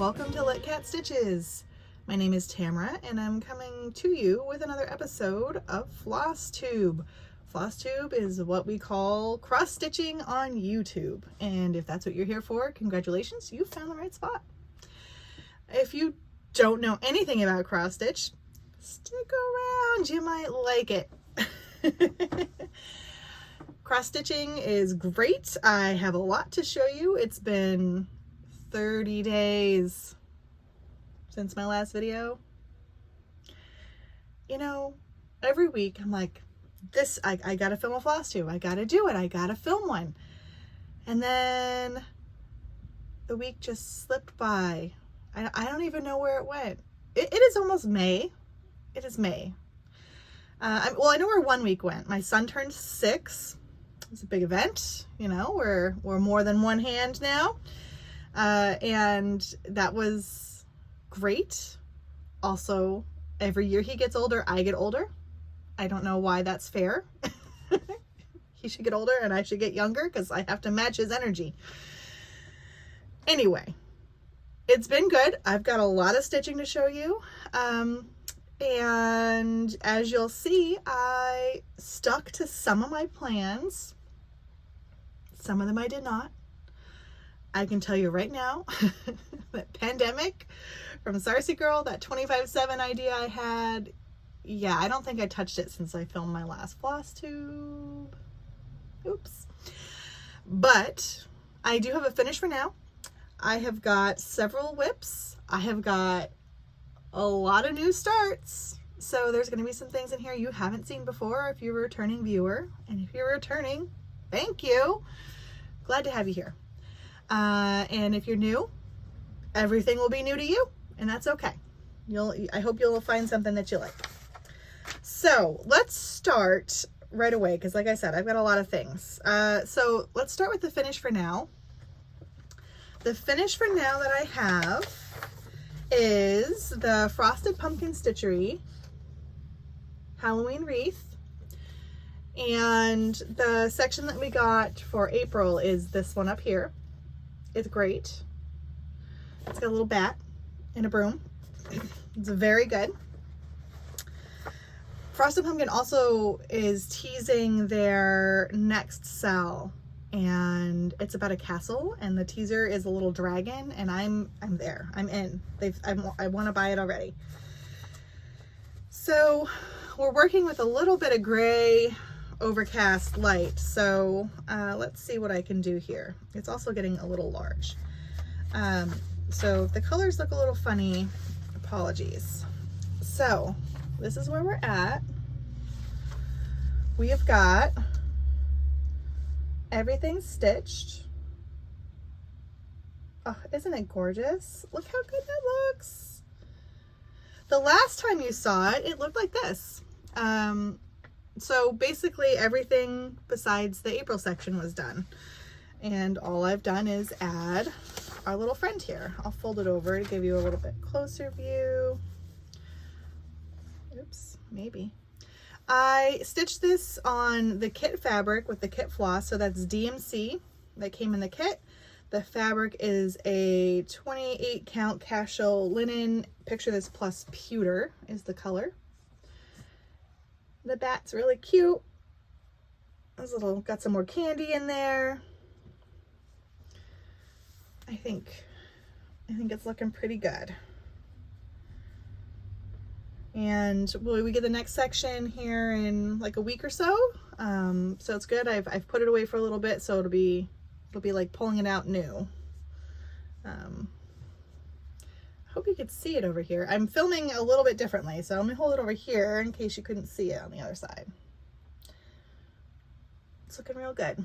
welcome to Let Cat Stitches. My name is Tamara and I'm coming to you with another episode of Flosstube. Flosstube is what we call cross stitching on YouTube, and if that's what you're here for, congratulations, you found the right spot. If you don't know anything about cross stitch, stick around, you might like it. Cross stitching is great. I have a lot to show you. It's been 30 days since my last video. You know, every week I'm like, I gotta film a Flosstube. I gotta do it. I gotta film one. And then the week just slipped by. I don't even know where it went. It is almost May. It is May. Well, I know where 1 week went. My son turned 6. It's a big event. You know, we're more than one hand now. And that was great. Also, every year he gets older, I get older. I don't know why that's fair. He should get older and I should get younger because I have to match his energy. Anyway, it's been good. I've got a lot of stitching to show you. And as you'll see, I stuck to some of my plans. Some of them I did not. I can tell you right now that pandemic from Sarcy Girl, that 25/7 idea I had, yeah, I don't think I touched it since I filmed my last Flosstube. Oops. But I do have a finish for now. I have got several whips. I have got a lot of new starts. So there's going to be some things in here you haven't seen before if you're a returning viewer. And if you're returning, thank you. Glad to have you here. And if you're new, everything will be new to you, and that's okay. I hope you'll find something that you like. So let's start right away, because like I said, I've got a lot of things. So let's start with the finish for now. The finish for now that I have is the Frosted Pumpkin Stitchery Halloween wreath. And the section that we got for April is this one up here. It's great. It's got a little bat and a broom. It's very good. Frosted Pumpkin also is teasing their next sell, and it's about a castle, and the teaser is a little dragon, and I'm there. I'm in. I want to buy it already. So we're working with a little bit of gray overcast light, so let's see what I can do here. It's also getting a little large, so if the colors look a little funny, apologies. So this is where we're at. We have got everything stitched. Oh, isn't it gorgeous? Look how good that looks. The last time you saw it, it looked like this. So basically everything besides the April section was done. And all I've done is add our little friend here. I'll fold it over to give you a little bit closer view. Oops, maybe. I stitched this on the kit fabric with the kit floss, so that's DMC that came in the kit. The fabric is a 28 count casual linen. Picture this plus pewter is the color. The bat's really cute. There's got some more candy in there. I think it's looking pretty good. And we get the next section here in like a week or so. So it's good. I've put it away for a little bit, so it'll be like pulling it out new. I hope you could see it over here. I'm filming a little bit differently, so let me hold it over here in case you couldn't see it on the other side. It's looking real good.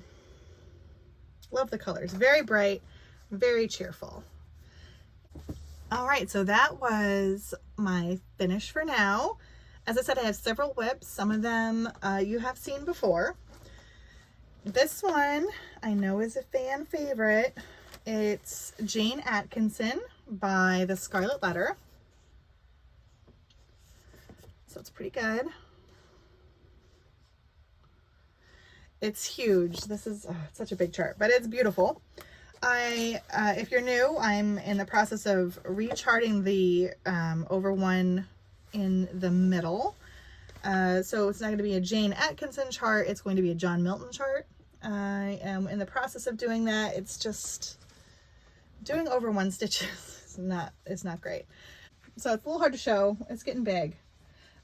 Love the colors. Very bright, very cheerful. All right, so that was my finish for now. As I said, I have several whips. Some of them you have seen before. This one I know is a fan favorite. It's Jane Atkinson by the Scarlet letter. So it's pretty good. It's huge. This is such a big chart, but it's beautiful. if you're new, I'm in the process of recharting the over one in the middle. So it's not going to be a Jane Atkinson chart, it's going to be a John Milton chart. I am in the process of doing that. It's just doing over one stitches it's not great. So it's a little hard to show. It's getting big.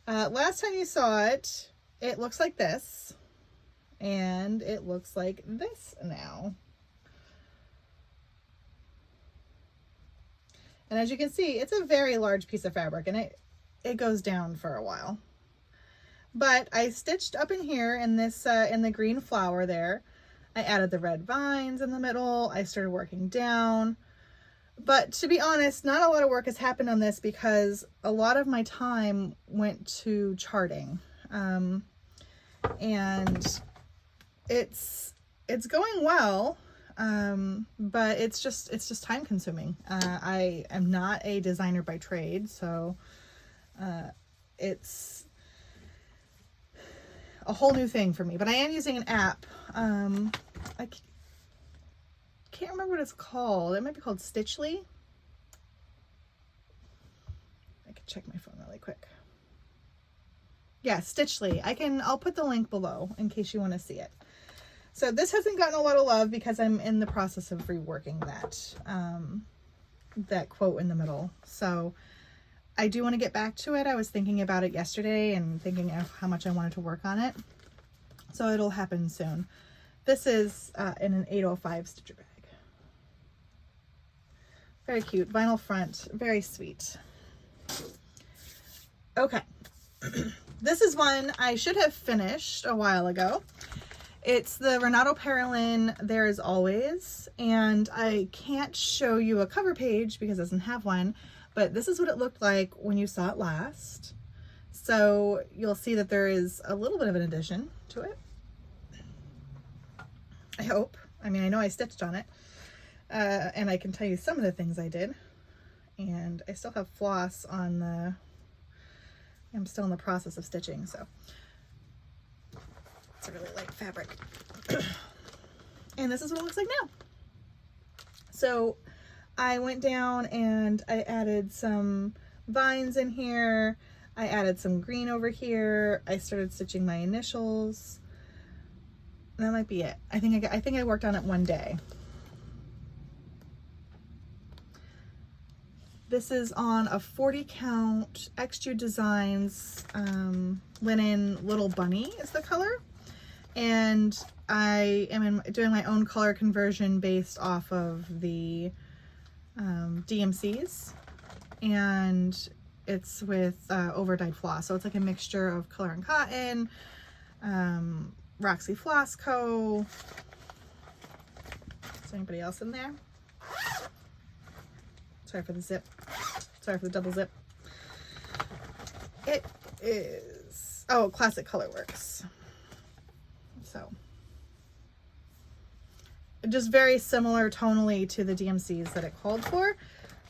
Last time you saw it, it looks like this, and it looks like this now. And as you can see, it's a very large piece of fabric, and it goes down for a while. But I stitched up in here in this in the green flower there. I added the red vines in the middle. I started working down. But to be honest, not a lot of work has happened on this because a lot of my time went to charting. And it's going well, but it's just time consuming. I am not a designer by trade, so it's a whole new thing for me, but I am using an app. I can't remember what it's called. It might be called Stitchery. I can check my phone really quick. Yeah, Stitchery. I'll put the link below in case you want to see it. So this hasn't gotten a lot of love because I'm in the process of reworking that quote in the middle. So I do want to get back to it. I was thinking about it yesterday and thinking of how much I wanted to work on it. So it'll happen soon. This is in an 805 stitcher bag. Very cute. Vinyl front. Very sweet. Okay. This is one I should have finished a while ago. It's the Renato Peregrine There Is Always. And I can't show you a cover page because it doesn't have one. But this is what it looked like when you saw it last. So you'll see that there is a little bit of an addition to it. I hope. I mean, I know I stitched on it. And I can tell you some of the things I did. And I still have floss on the... I'm still in the process of stitching, so... It's a really light fabric. And this is what it looks like now. So... I went down and I added some vines in here. I added some green over here. I started stitching my initials. That might be it. I think I worked on it one day. This is on a 40 count XU Designs linen Little Bunny is the color. And I am doing my own color conversion based off of the DMCs, and it's with overdyed floss, so it's like a mixture of color and cotton, Roxy Floss Co. Is anybody else in there? Sorry for the zip. Sorry for the double zip. It is, oh, Classic Colorworks. So just very similar tonally to the DMCs that it called for,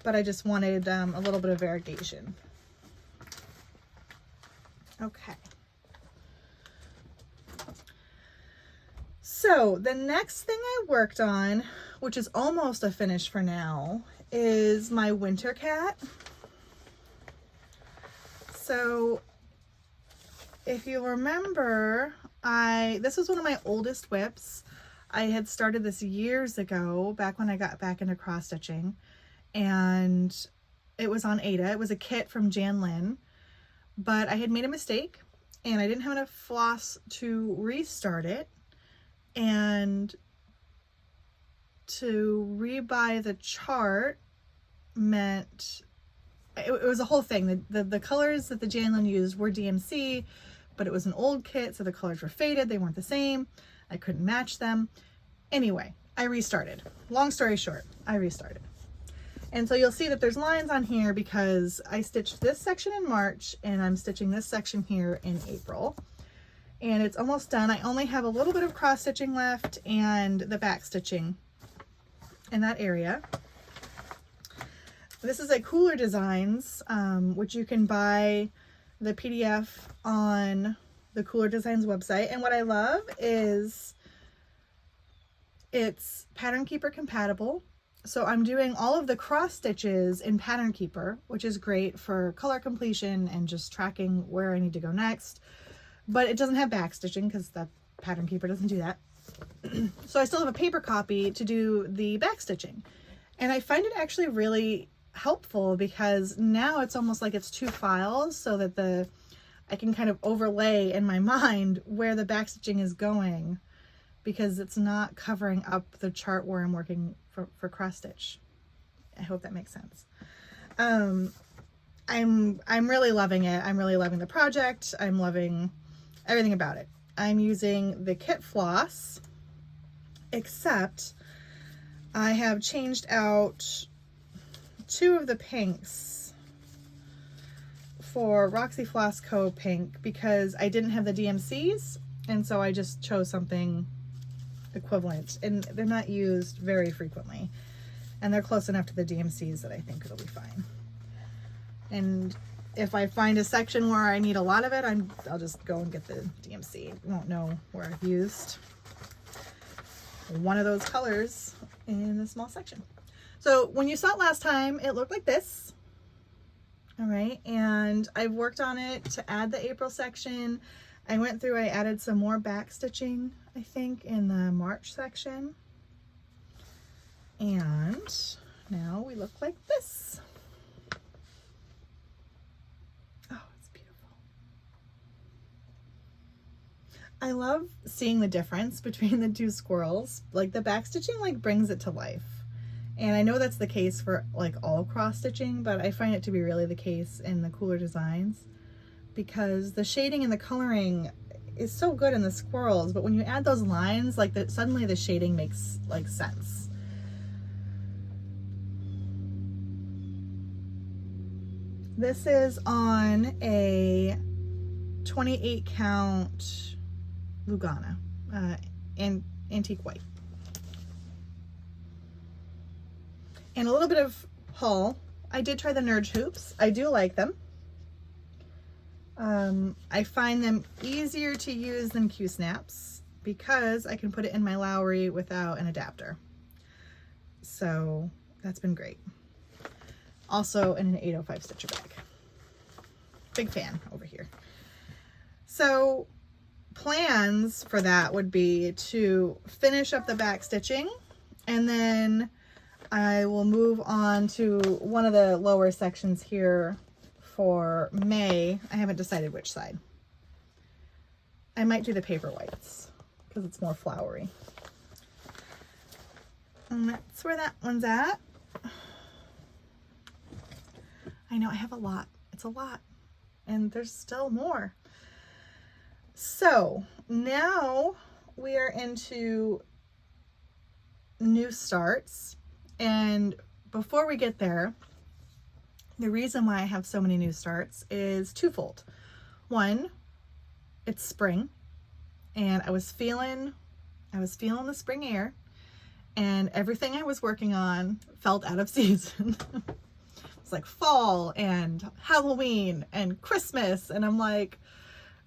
but I just wanted a little bit of variegation. Okay. So the next thing I worked on, which is almost a finish for now, is my winter cat. So if you remember, this was one of my oldest whips. I had started this years ago, back when I got back into cross stitching, and it was on Ada. It was a kit from Jan Lynn, but I had made a mistake and I didn't have enough floss to restart it, and to rebuy the chart meant it was a whole thing. The colors that the Jan Lynn used were DMC, but it was an old kit, so the colors were faded. They weren't the same. I couldn't match them. Anyway, I restarted. Long story short, I restarted. And so you'll see that there's lines on here because I stitched this section in March and I'm stitching this section here in April. And it's almost done. I only have a little bit of cross stitching left and the back stitching in that area. This is a Kooler Designs, which you can buy the PDF on the Kooler Designs website. And what I love is It's Pattern Keeper compatible. So I'm doing all of the cross stitches in Pattern Keeper, which is great for color completion and just tracking where I need to go next. But it doesn't have back stitching because the Pattern Keeper doesn't do that. So I still have a paper copy to do the back stitching. And I find it actually really helpful because now it's almost like it's two files so that I can kind of overlay in my mind where the back stitching is going, because it's not covering up the chart where I'm working for cross stitch. I hope that makes sense. I'm really loving it. I'm really loving the project. I'm loving everything about it. I'm using the kit floss, except I have changed out 2 of the pinks for Roxy Floss Co. pink because I didn't have the DMCs, and so I just chose something equivalent, and they're not used very frequently, and they're close enough to the DMCs that I think it'll be fine. And if I find a section where I need a lot of it, I'll just go and get the DMC. I won't know where I've used one of those colors in a small section. So when you saw it last time, it looked like this. All right, and I've worked on it to add the April section. I went through, I added some more back stitching, I think, in the March section. And now we look like this. Oh, it's beautiful. I love seeing the difference between the 2 squirrels. Like, the back stitching like brings it to life. And I know that's the case for like all cross stitching, but I find it to be really the case in the Kooler designs, because the shading and the coloring is so good in the squirrels, but when you add those lines, like suddenly the shading makes like sense. This is on a 28 count Lugana, antique white. And a little bit of haul. I did try the Nurge hoops. I do like them. I find them easier to use than Q-snaps because I can put it in my Lowry without an adapter. So that's been great. Also in an 805 stitcher bag. Big fan over here. So plans for that would be to finish up the back stitching, and then I will move on to one of the lower sections here for May. I haven't decided which side. I might do the paper whites because it's more flowery. And that's where that one's at. I know I have a lot. It's a lot. And there's still more. So now we are into new starts. And before we get there, the reason why I have so many new starts is twofold. One, it's spring, and I was feeling the spring air, and everything I was working on felt out of season. It's like fall and Halloween and Christmas, and I'm like,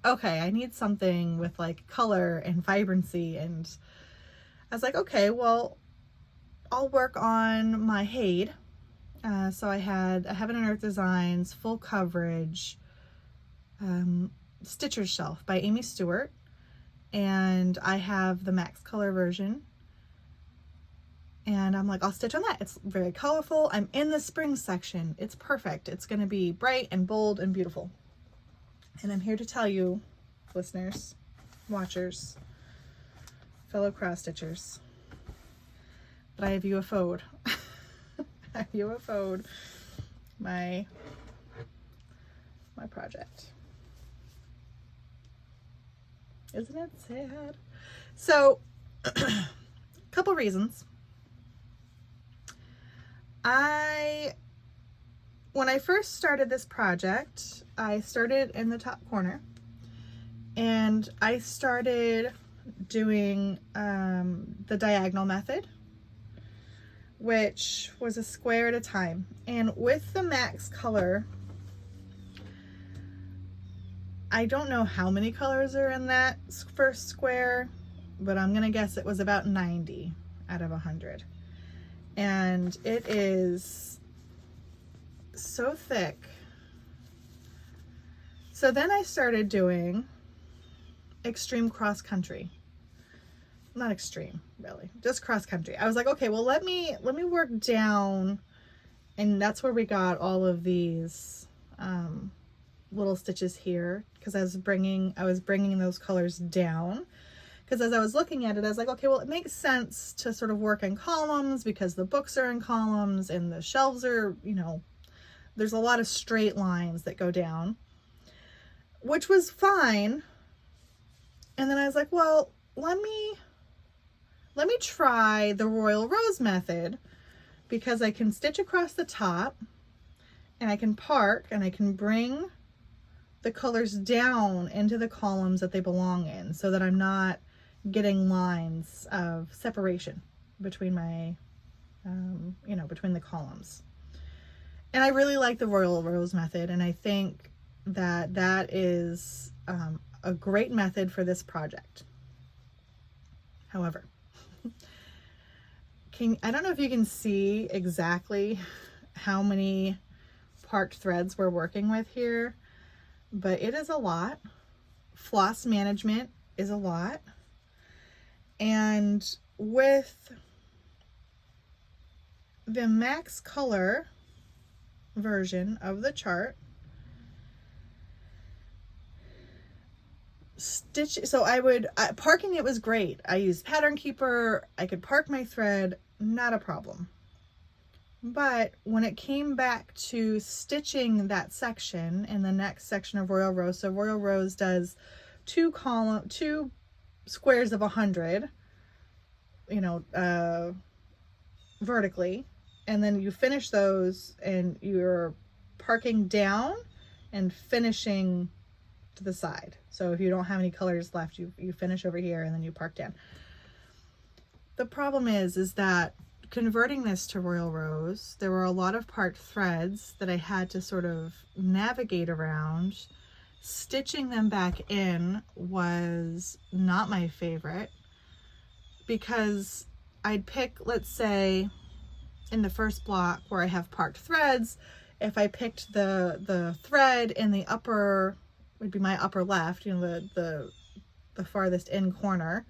okay, I need something with like color and vibrancy. And I was like, okay, well, I'll work on my Hade. So I had a Heaven and Earth Designs full coverage Stitcher's Shelf by Amy Stewart, and I have the max color version, and I'm like, I'll stitch on that. It's very colorful. I'm in the spring section. It's perfect. It's going to be bright and bold and beautiful. And I'm here to tell you, listeners, watchers, fellow cross stitchers, that I have UFO'd. I UFO'd my project. Isn't it sad? So, a couple reasons. When I first started this project, I started in the top corner, and I started doing the diagonal method, which was a square at a time. And with the max color, I don't know how many colors are in that first square, but I'm gonna guess it was about 90. out of 100. And it is so thick. So then I started doing extreme cross country. Not extreme, really, just cross country. I was like, okay, well, let me work down, and that's where we got all of these little stitches here, because I was bringing those colors down, because as I was looking at it, I was like, okay, well, it makes sense to sort of work in columns because the books are in columns and the shelves are, you know, there's a lot of straight lines that go down, which was fine. And then I was like, well, let me try the Royal Rose method, because I can stitch across the top and I can park and I can bring the colors down into the columns that they belong in, so that I'm not getting lines of separation between my, you know, between the columns. And I really like the Royal Rose method, and I think that that is a great method for this project. However, I don't know if you can see exactly how many parked threads we're working with here, but it is a lot. Floss management is a lot. And with the max color version of the chart, parking it was great. I used Pattern Keeper. I could park my thread, not a problem. But when it came back to stitching that section in the next section of Royal Rose, so Royal Rose does two squares of 100, you know, vertically, and then you finish those and you're parking down and finishing to the side. So if you don't have any colors left, you finish over here and then you park down. The problem is that converting this to Royal Rose, there were a lot of parked threads that I had to sort of navigate around. Stitching them back in was not my favorite, because I'd pick, let's say in the first block where I have parked threads, if I picked the thread in the upper, would be my upper left, you know, the farthest in corner,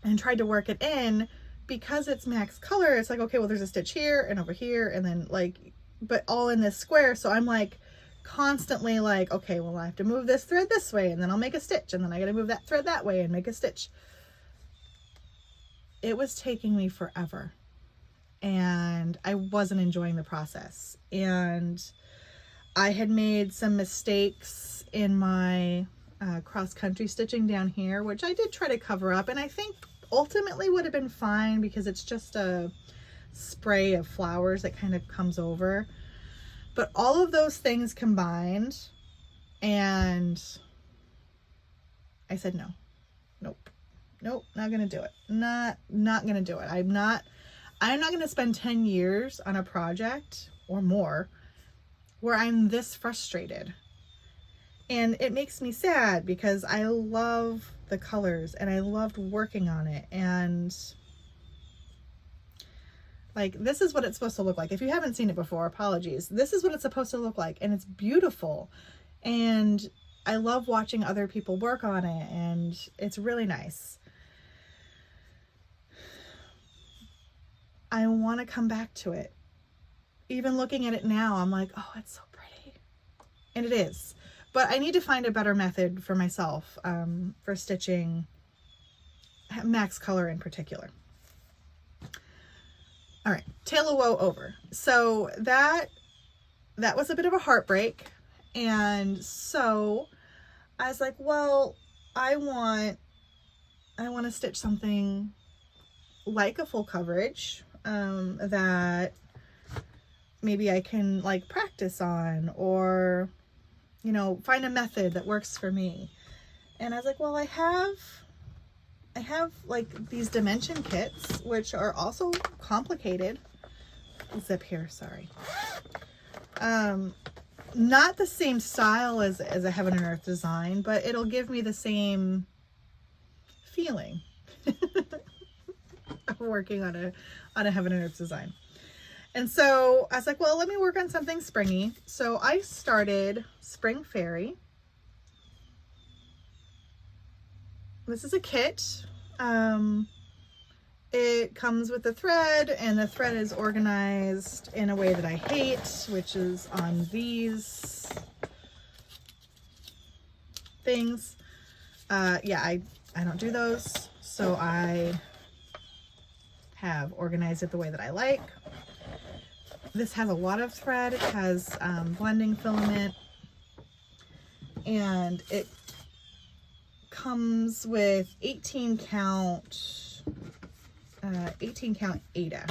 and tried to work it in, because it's max color, it's like, okay, well, there's a stitch here and over here, and then like, but all in this square. So I'm like constantly like, okay, well, I have to move this thread this way, and then I'll make a stitch, and then I got to move that thread that way and make a stitch. It was taking me forever, and I wasn't enjoying the process. And I had made some mistakes in my cross-country stitching down here, which I did try to cover up, and I think ultimately would have been fine, because it's just a spray of flowers that kind of comes over. But all of those things combined, and I said nope, not gonna do it. Not gonna do it. I'm not gonna spend 10 years on a project or more where I'm this frustrated. And it makes me sad, because I love the colors and I loved working on it. And like, this is what it's supposed to look like. If you haven't seen it before, apologies. This is what it's supposed to look like, and it's beautiful. And I love watching other people work on it, and it's really nice. I want to come back to it. Even looking at it now, I'm like, oh, it's so pretty. And it is. But I need to find a better method for myself, for stitching max color in particular. All right, Tale of Woe over. So that was a bit of a heartbreak. And so I was like, well, I want to stitch something like a full coverage, that maybe I can like practice on, or, you know, find a method that works for me. And I was like, well, I have like these dimension kits, which are also complicated. Zip here, sorry. Not the same style as a Heaven and Earth design, but it'll give me the same feeling. working on a Heaven and Earth design. And so I was like, well, let me work on something springy. So I started Spring Fairy. This is a kit. It comes with a thread, and the thread is organized in a way that I hate, which is on these things. Yeah, I don't do those, so I have organized it the way that I like. This has a lot of thread. It has blending filament, and it comes with 18 count Ada.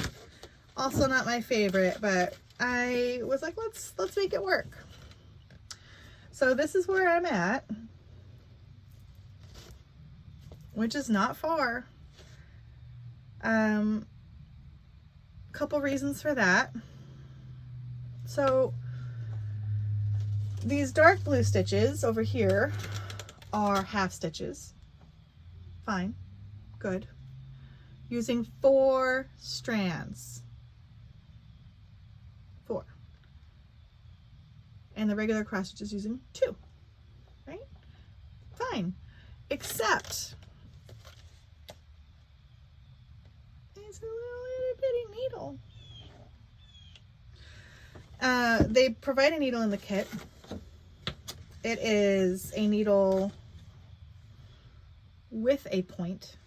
Also not my favorite, but I was like, let's make it work. So this is where I'm at, which is not far. Couple reasons for that. So these dark blue stitches over here are half stitches. Fine, good. Using 4 strands. 4. And the regular cross stitch is using 2. Right? Fine. Except it's a little bitty needle. They provide a needle in the kit. It is a needle with a point,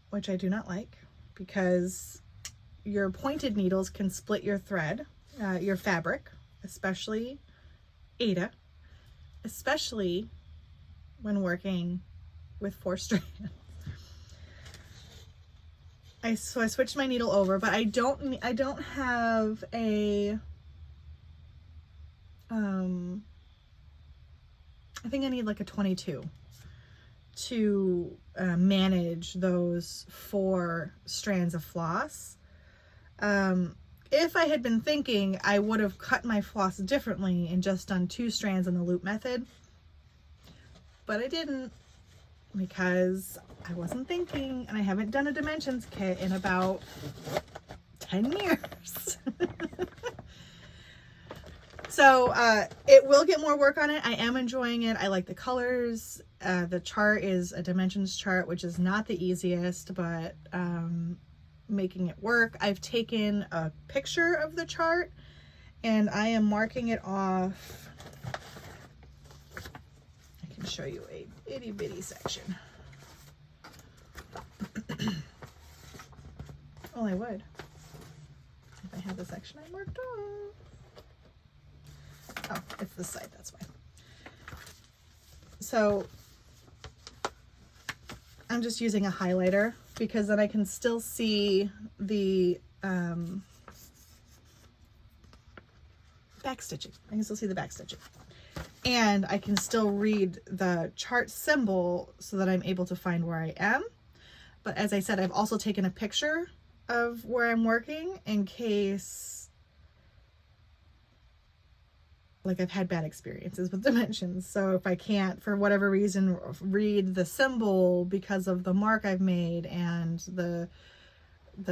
which I do not like, because your pointed needles can split your thread, your fabric, especially Ada, especially when working with 4 strands. So I switched my needle over, but I don't have a, I think I need like a 22 to manage those 4 strands of floss. If I had been thinking, I would have cut my floss differently and just done 2 strands in the loop method, but I didn't, because I wasn't thinking, and I haven't done a dimensions kit in about 10 years. So it will get more work on it. I am enjoying it. I like the colors. The chart is a dimensions chart, which is not the easiest, but making it work. I've taken a picture of the chart, and I am marking it off. I can show you a itty bitty section. Well, I would if I had the section I marked off. Oh, it's this side, that's why. So I'm just using a highlighter, because then I can still see the back stitching. I can still see the back stitching. And I can still read the chart symbol so that I'm able to find where I am. But as I said, I've also taken a picture of where I'm working in case, like, I've had bad experiences with dimensions. So if I can't, for whatever reason, read the symbol because of the mark I've made and the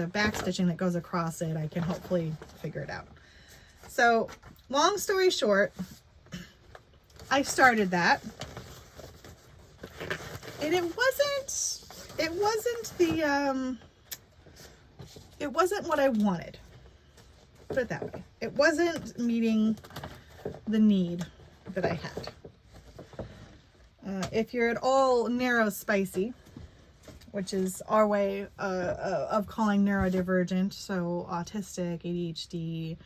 back stitching that goes across it, I can hopefully figure it out. So long story short, I started that, and it wasn't what I wanted. Put it that way. It wasn't meeting the need that I had. If you're at all narrow spicy, which is our way of calling neurodivergent, so autistic, ADHD,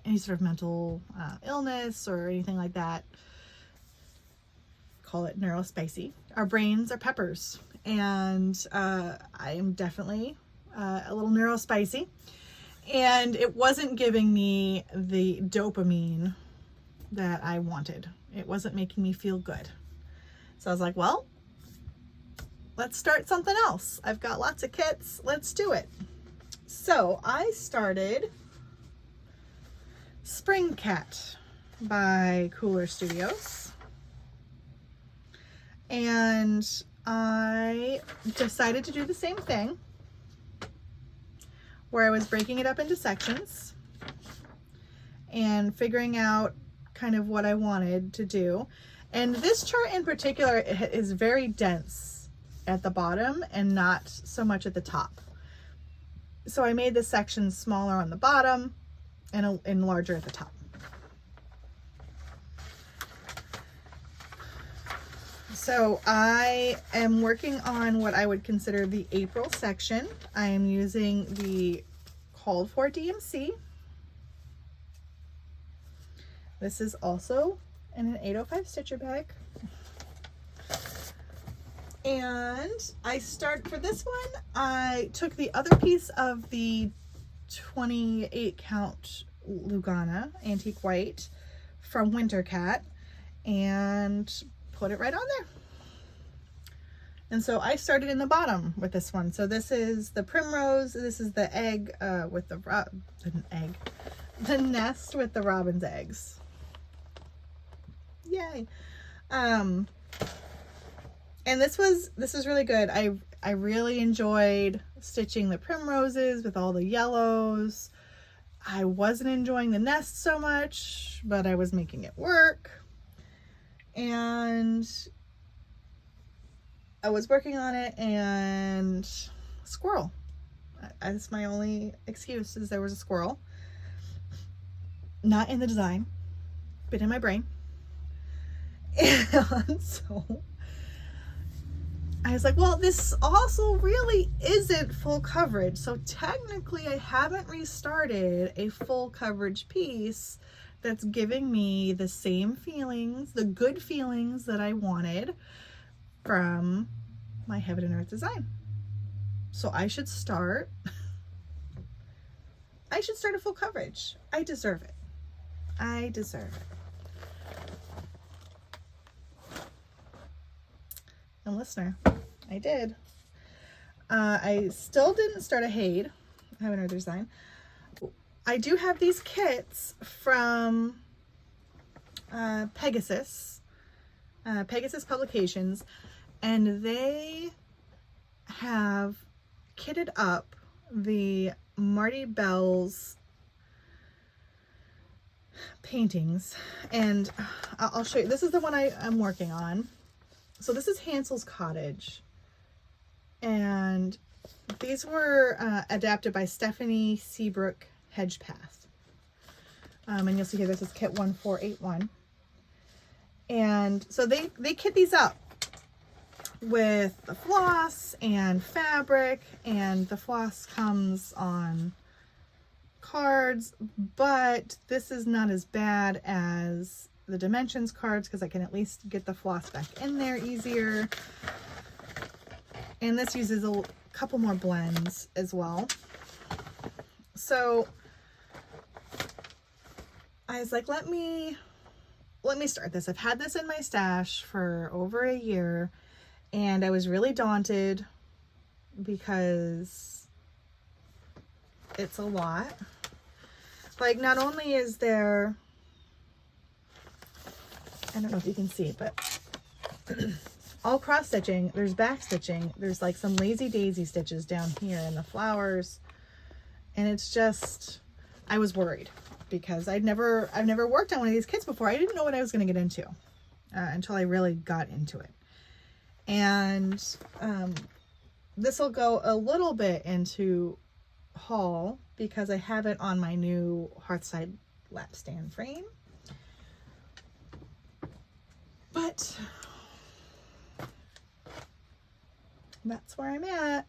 any sort of mental illness or anything like that, call it neurospicy. Our brains are peppers, and I am definitely a little neurospicy, and it wasn't giving me the dopamine that I wanted. It wasn't making me feel good. So I was like, well, let's start something else. I've got lots of kits. Let's do it. So I started Spring Cat by Kooler Studios. And I decided to do the same thing, where I was breaking it up into sections and figuring out kind of what I wanted to do. And this chart in particular is very dense at the bottom and not so much at the top. So I made the sections smaller on the bottom and larger at the top. So I am working on what I would consider the April section. I am using the called for DMC. This is also in an 805 stitcher bag. And for this one, I took the other piece of the 28 count Lugana antique white from Winter Cat and put it right on there. And so I started in the bottom with this one. So this is the primrose. This is the egg with the nest with the robin's eggs. Yay. And this was really good. I really enjoyed stitching the primroses with all the yellows. I wasn't enjoying the nest so much, but I was making it work. And I was working on it, and squirrel. That's my only excuse, is there was a squirrel. Not in the design, but in my brain. And so I was like, well, this also really isn't full coverage. So technically I haven't restarted a full coverage piece that's giving me the same feelings, the good feelings that I wanted from my Heaven and Earth design. So I should start a full coverage. I deserve it. I deserve it. And listener, I did. I still didn't start a Heath, Heaven and Earth design. I do have these kits from Pegasus Publications, and they have kitted up the Marty Bell's paintings, and I'll show you. This is the one I'm working on. So this is Hansel's Cottage, and these were adapted by Stephanie Seabrook Hedgepath. And you'll see here, this is kit 1481. And so they kit these up with the floss and fabric, and the floss comes on cards, but this is not as bad as the dimensions cards because I can at least get the floss back in there easier. And this uses a couple more blends as well. So I was like, let me start this. I've had this in my stash for over a year, and I was really daunted because it's a lot. Like, not only is there, I don't know if you can see, but all cross stitching, there's back stitching, there's like some lazy daisy stitches down here in the flowers, and it's just, I was worried because I've never worked on one of these kits before. I didn't know what I was going to get into until I really got into it. And this will go a little bit into haul because I have it on my new Hearthside lap stand frame. But that's where I'm at.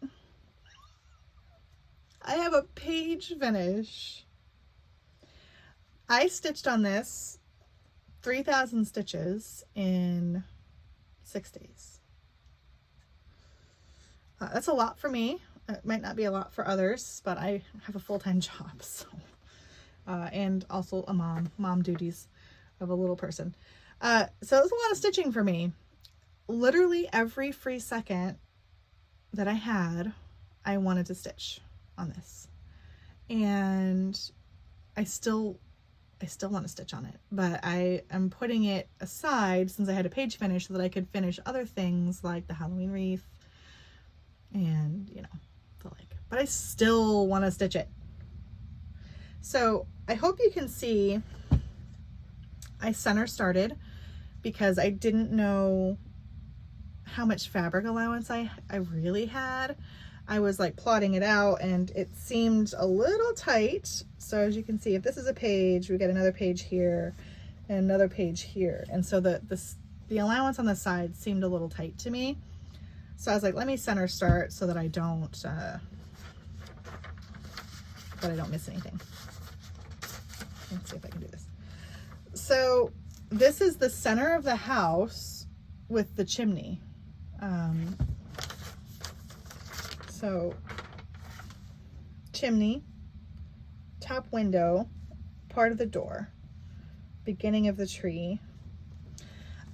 I have a page finish. I stitched on this 3,000 stitches in 6 days. That's a lot for me. It might not be a lot for others, but I have a full-time job, so and also a mom duties of a little person. So it was a lot of stitching for me. Literally every free second that I had, I wanted to stitch on this. And I still I still want to stitch on it, but I am putting it aside since I had a page finish so that I could finish other things like the Halloween wreath and, you know, the like. But I still want to stitch it. So I hope you can see I center started because I didn't know how much fabric allowance I really had. I was like plotting it out and it seemed a little tight. So as you can see, if this is a page, we get another page here and another page here. And so the allowance on the side seemed a little tight to me. So I was like, let me center start so that I don't miss anything. Let's see if I can do this. So this is the center of the house with the chimney. So chimney, top window, part of the door, beginning of the tree.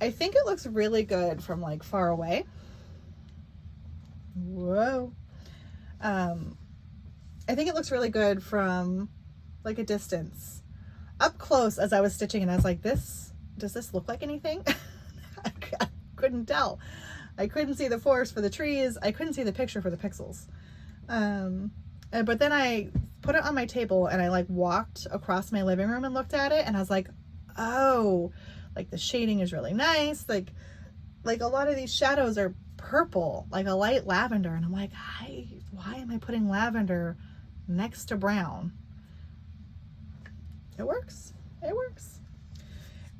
I think it looks really good from like far away. Whoa. I think it looks really good from like a distance. Up close as I was stitching and I was like, does this look like anything? I couldn't tell. I couldn't see the forest for the trees. I couldn't see the picture for the pixels. But then I put it on my table and I like walked across my living room and looked at it and I was like, oh, like the shading is really nice. Like a lot of these shadows are purple, like a light lavender. And I'm like, why am I putting lavender next to brown? It works. It works.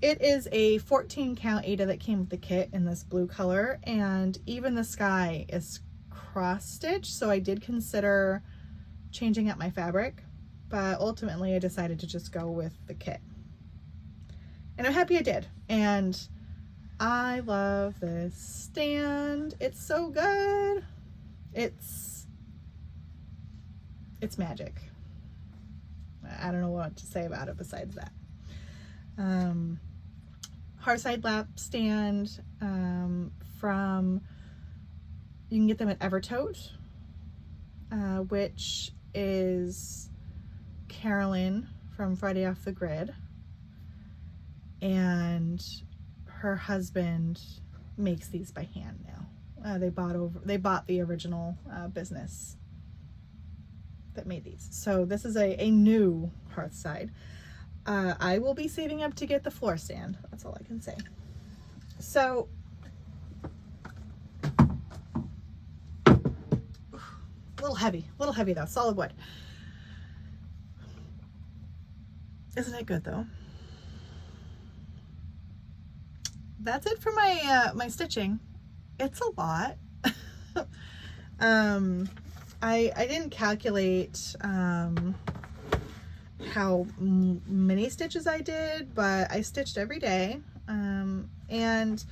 It is a 14 count Aida that came with the kit in this blue color, and even the sky is cross stitched, so I did consider changing up my fabric, but ultimately I decided to just go with the kit. And I'm happy I did. And I love this stand. It's so good. It's magic. I don't know what to say about it besides that. Hearthside lap stand from, you can get them at Evertote, which is Carolyn from Friday Off the Grid, and her husband makes these by hand now. They bought the original business that made these. So this is a new Hearthside. I will be saving up to get the floor stand. That's all I can say. So, a little heavy though, solid wood. Isn't it good though? That's it for my my stitching. It's a lot. I didn't calculate how many stitches I did, but I stitched every day. And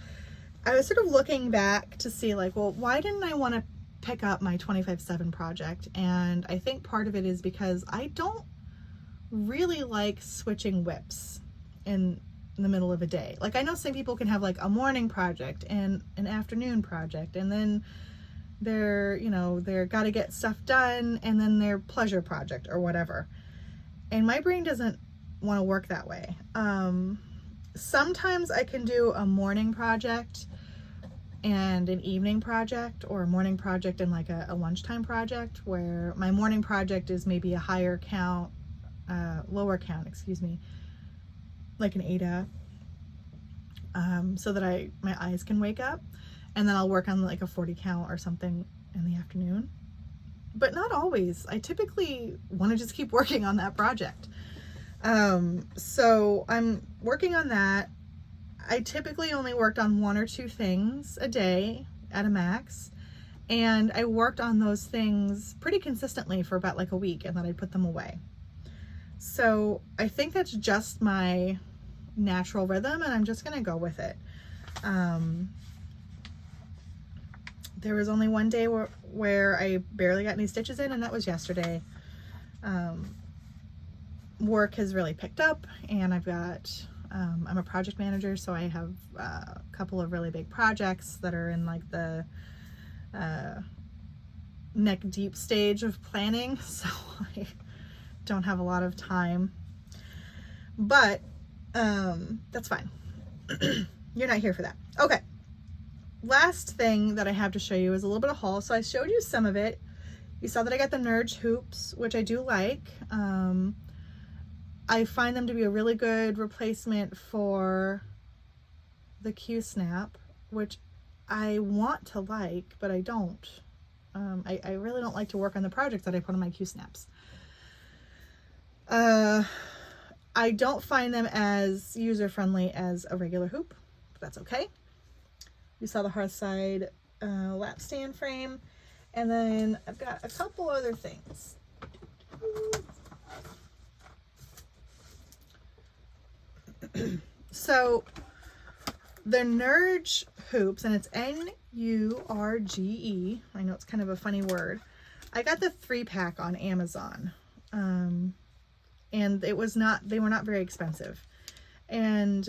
I was sort of looking back to see like, well, why didn't I want to pick up my 25/7 project? And I think part of it is because I don't really like switching whips in the middle of a day. Like I know some people can have like a morning project and an afternoon project, and then they're gotta get stuff done, and then their pleasure project or whatever. And my brain doesn't want to work that way. Sometimes I can do a morning project and an evening project, or a morning project and like a lunchtime project, where my morning project is maybe a higher count, lower count, excuse me, like an Aida, so that my eyes can wake up, and then I'll work on like a 40 count or something in the afternoon. But not always. I typically want to just keep working on that project. So I'm working on that. I typically only worked on 1 or 2 things a day at a max. And I worked on those things pretty consistently for about like a week, and then I put them away. So I think that's just my natural rhythm, and I'm just going to go with it. There was only one day where I barely got any stitches in, and that was yesterday. Work has really picked up, and I've got, I'm a project manager, so I have a couple of really big projects that are in like the neck deep stage of planning, so I don't have a lot of time. but that's fine. You're not here for that. Okay. Last thing that I have to show you is a little bit of haul. So I showed you some of it. You saw that I got the Nerge hoops, which I do like. I find them to be a really good replacement for the Q-snap, which I want to like, but I don't. I really don't like to work on the projects that I put on my Q-snaps. I don't find them as user-friendly as a regular hoop, but that's okay. You saw the Hearthside lap stand frame, and then I've got a couple other things. So the Nerge hoops, and it's N-U-R-G-E. I know it's kind of a funny word. I got the 3-pack on Amazon. And it was not, they were not very expensive. And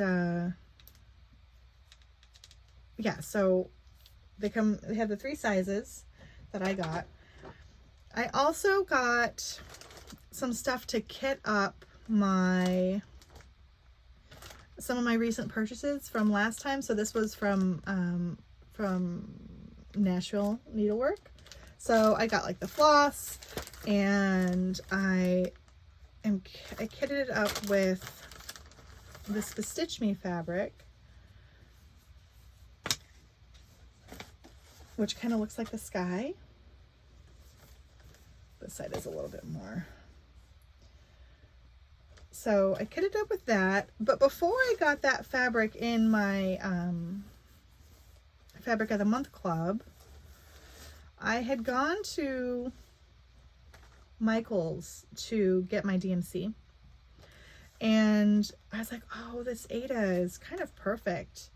yeah, so they have the 3 sizes that I got. I also got some stuff to kit up some of my recent purchases from last time. So this was from Nashville Needlework. So I got like the floss, and I kitted it up with this Stitch Me fabric, which kind of looks like the sky. This side is a little bit more. So I kitted up with that, but before I got that fabric in my Fabric of the Month Club, I had gone to Michael's to get my DMC, and I was like, oh, this Ada is kind of perfect.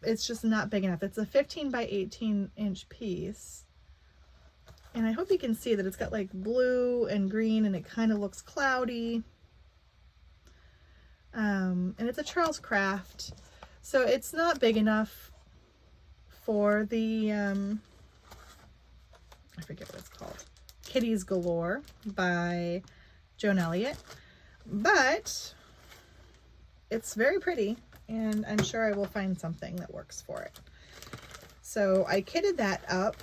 It's just not big enough. It's a 15 by 18 inch piece, and I hope you can see that it's got like blue and green, and it kind of looks cloudy. And it's a Charles Craft, so it's not big enough for the I forget what it's called, Kitties Galore by Joan Elliott, but it's very pretty, and I'm sure I will find something that works for it. So I kitted that up.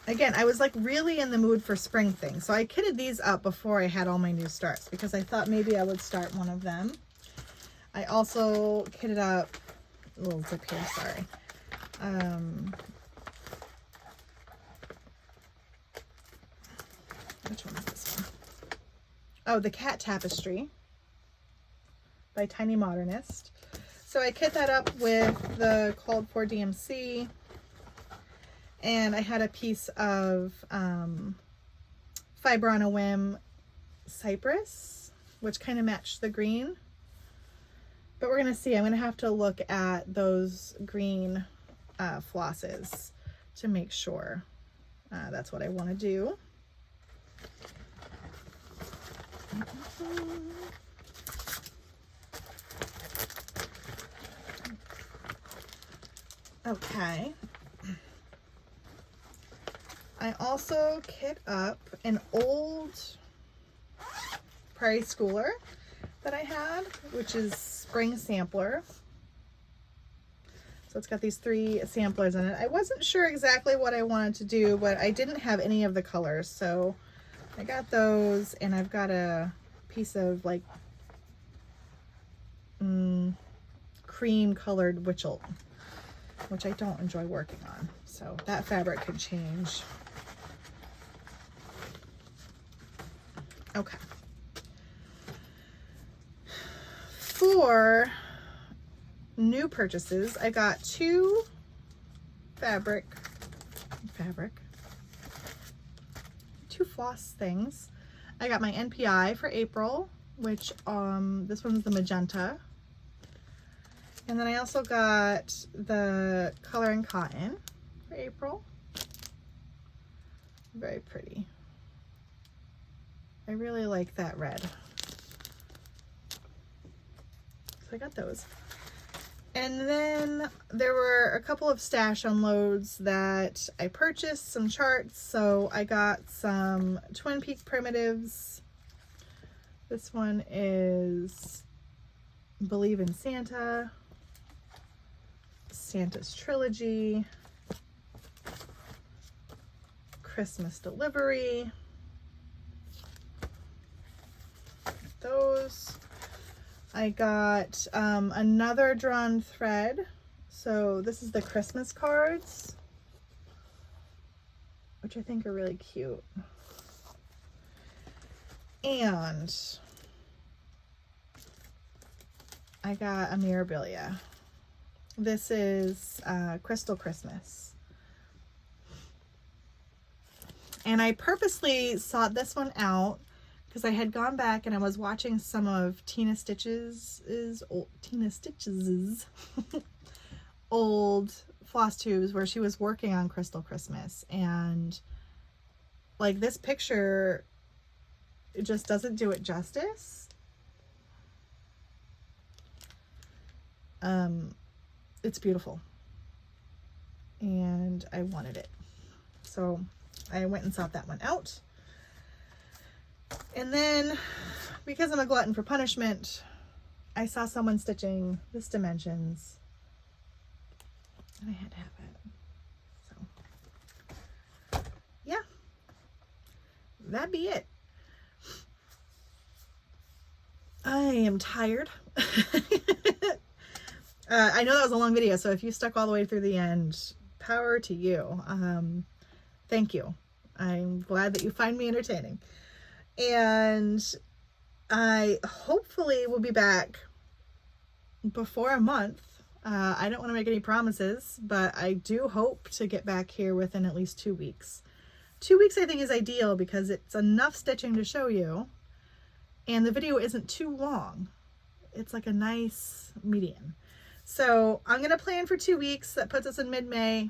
Again, I was like really in the mood for spring things, so I kitted these up before I had all my new starts, because I thought maybe I would start one of them. I also kitted up a little zip here, sorry. Which one is this one? Oh, the Cat Tapestry by Tiny Modernist. So I kit that up with the Called For DMC, and I had a piece of Fiber on a Whim Cypress, which kind of matched the green. But we're gonna see. I'm gonna have to look at those green flosses to make sure that's what I want to do. Okay. I also kit up an old Prairie Schooler that I had, which is Spring Sampler. So it's got these 3 samplers in it. I wasn't sure exactly what I wanted to do, but I didn't have any of the colors, so I got those, and I've got a piece of like cream colored Witchel, which I don't enjoy working on, so that fabric could change. Okay. For new purchases, I got 2 2 floss things. I got my NPI for April, which this one's the magenta, and then I also got the Color and Cotton for April. Very pretty. I really like that red, so I got those. And then there were a couple of stash unloads that I purchased, some charts. So I got some Twin Peaks primitives. This one is Believe in Santa, Santa's Trilogy, Christmas Delivery, those. I got another drawn thread. So this is the Christmas cards, which I think are really cute. And I got a Mirabilia. This is Crystal Christmas. And I purposely sought this one out because I had gone back and I was watching some of Tina Stitch's old floss tubes where she was working on Crystal Christmas, and like this picture, it just doesn't do it justice. It's beautiful and I wanted it, so I went and sought that one out. And then, because I'm a glutton for punishment, I saw someone stitching this Dimensions, and I had to have it. So, yeah, that'd be it. I am tired. I know that was a long video, so if you stuck all the way through the end, power to you. Thank you. I'm glad that you find me entertaining. And I hopefully will be back before a month. I don't want to make any promises, but I do hope to get back here within at least 2 weeks. 2 weeks I think is ideal because it's enough stitching to show you, and the video isn't too long. It's like a nice medium. So I'm going to plan for 2 weeks. That puts us in mid-May.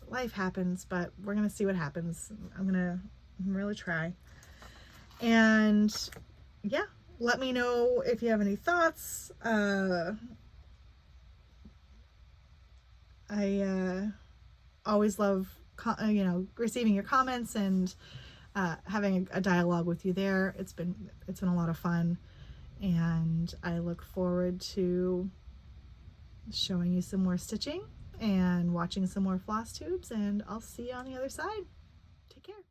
Life happens, but we're going to see what happens. I'm going to really try. And yeah, let me know if you have any thoughts. I always love, receiving your comments and having a dialogue with you there. It's been a lot of fun, and I look forward to showing you some more stitching and watching some more floss tubes, and I'll see you on the other side. Take care.